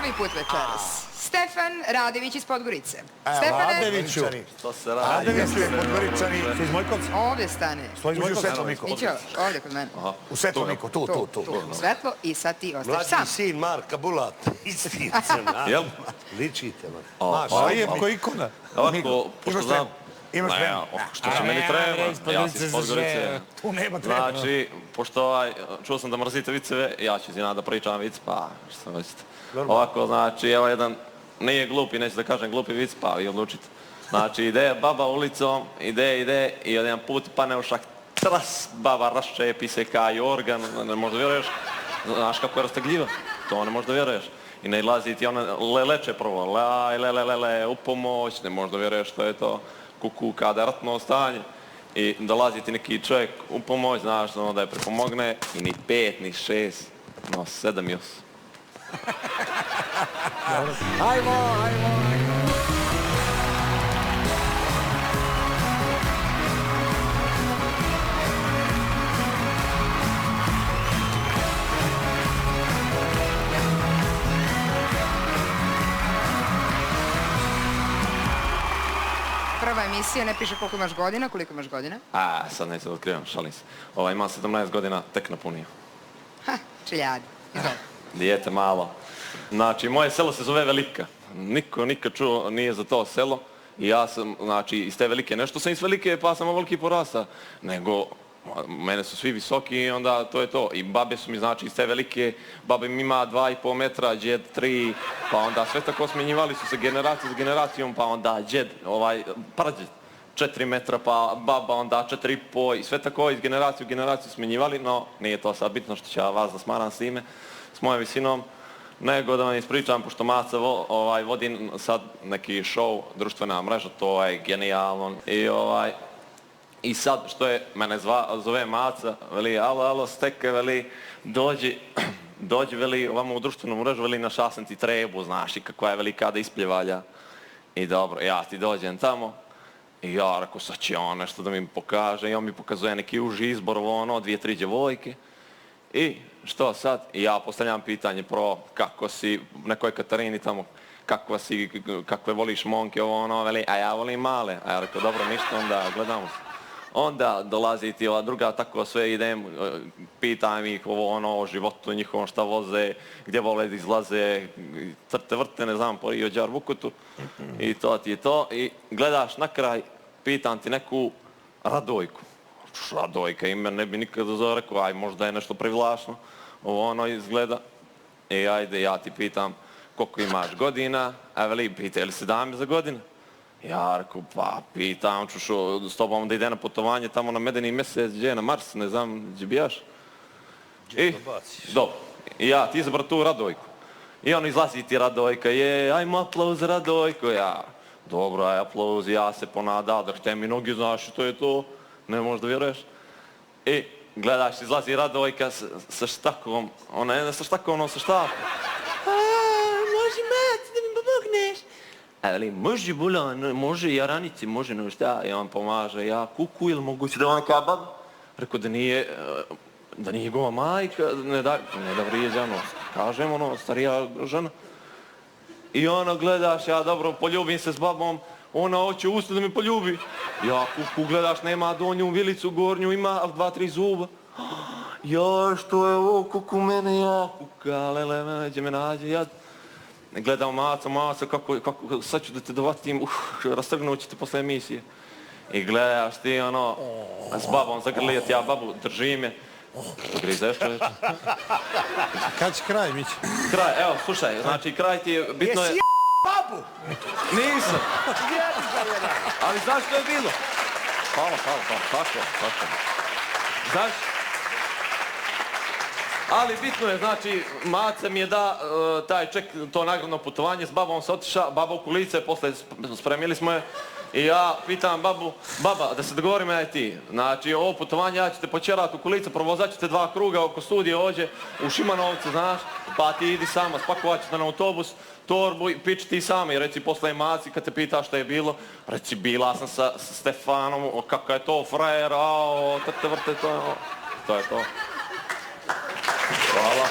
prvi put večeras. Stefan Radević iz Podgorice. Stefane, Radeviću. To se radi. Radeviću je Podgoričani. Ste iz Mojkovca? ovdje stane. Uđi u svetlo, Niko. Mićo, ovdje kod mene. U svetlo, Niko. Tu. U svetlo i sad ti ostaš sam. Mlađi sin Marka Bulata. Istinca, Jel? ličite, man. Pa je ko ikona. Ovako, pošto znam... Imaš vremena. Što će meni treba, ja sam iz Podgorice. Tu nema treba. Znači, pošto čuo sam da mrzite viceve, ja ću da pričam vic, pa što sam već. Ovako, znači, evo jedan, nije glupi, neću da kažem glupi vic, pa vi odlučite. Znači, ide baba ulicom, ide i jedan put pane u šak, tras, baba raščepi se ka jorgan, ne možda vjeruješ, znaš kako je rastegljiva, to ne možda vjeruješ. I ne izlazi ti ona leče prvo, le, u pomoć, ne možda vjeruješ što je to, kuku kada je ratno stanje. I dolazi ti neki čovjek u pomoć, znaš, da je pripomogne i ni 5, ni 6, no 7 i 8. Ajmo. Prva emisija, ne piše koliko imaš godina, koliko imaš godina? Sad neću da otkrivam, šalim se. Imam 17 godina, tek napunio. Čiljadi. Dijete malo. Znači, moje selo se zove Velika. Niko nikad čuo nije za to selo. I ja sam, znači, iz te Velike, nešto sam iz Velike, pa sam veliki porasta. Nego, mene su svi visoki i onda to je to. I babe su mi, znači, iz te Velike, babe mi ima 2,5 metra, džed 3, pa onda sve tako smjenjivali su se generacije s generacijom, pa onda džed, prađed 4 metra, pa baba onda 4,5 i sve tako iz generacije u generaciju smjenjivali, no nije to sad bitno što ću ja vas da smaram s time, s mojom visinom, nego da vam ispričam, pošto Maca vodi sad neki show, društvena mreža, to je genijalno. I sad, što je, mene zove Maca, veli, alo, Steke, veli, dođi, veli, ovamo u društvenu mrežu, veli, našao sam ti trebu, znaš, i kakva je velika da ispljevalja. I dobro, ja ti dođem tamo, i ja rekao, sad će on nešto da mi pokaže, i on mi pokazuje neki uži izbor, 2-3 djevojke. I što sad? I ja postavljam pitanje kako si, nekoj Katarini tamo, kakve voliš monke, veli, a ja volim male. A ja rekao, dobro, ništa, onda gledamo se. Onda dolazi ti ova druga, tako sve idem, pitam ih o životu njihovom, šta voze, gdje vole da izlaze, crte vrte, ne znam, po Rio Đar Vukutu. I to ti je to. I gledaš na kraj, pitam ti neku Radojku. Radojka, ime ne bi nikada rekao, aj možda je nešto privlačno, izgleda. I ajde, ja ti pitam koliko imaš godina, a veli, pita, je li 17 za godina? Ja rekao, pa pitam ću s tobom da ide na putovanje tamo na medeni mjesec, gdje je na Mars, ne znam, gdje bijaš? I, dobro, i ja ti izabra tu Radojku. I on izlazi ti Radojka, ajmo aplauz Radojko, ja. Dobro, aj aplauz, ja se ponadao, da šte mi nogi, znaš, to je to, ne možeš da vjeruješ. I gledaš, izlazi Radojka sa štakom, ona je sa štakom, ono sa štakom. Može Mac, da mi pomogneš? Ali može Bulan, može Jaranici, može no šta, i on pomaže, ja kuku, ili moguće da on kabab? Rekao da nije njegova majka, ne da vrijeđa, kažem, starija žena. I gledaš, ja dobro, poljubim se s babom, ona hoće usta da me poljubi. Ja kuku, gledaš, nema donju vilicu, gornju ima, ali 2-3 zuba. Ja, što je ovo, kuku mene, ja kuka, lele, neđe me nađe, jad. Gledam Maca, kako, sad ću da te dovatim, rastrgnut ću te posle emisije. I gledaš ti, s babom zagrlijati, ja babu držim je. Što grizeš, čovječe? Kad će kraj, Mić? Kraj, evo, slušaj, znači kraj ti je, bitno je... Jesi babu? Nisam. Ali znaš što je bilo? Hvala, tako. Znaš? Ali bitno je, znači, Maca mi je da taj ček, to nagradno putovanje, s babom se otiša, baba u kulice, posle spremili smo je. I ja pitam babu, baba, da se dogovorimo ja i ti. Znači, ovo putovanje, ja ću te počerat u kulice, provozat ću te 2 kruga oko studije ođe, u Šimanovcu, znaš, pa ti idi sama, spakovat ću te na autobus, torbu i piči ti sami, reci posle Maci kad te pita šta je bilo, reci bila sam sa Stefanom, kakav je to frajer, vrte, to je to. Hvala.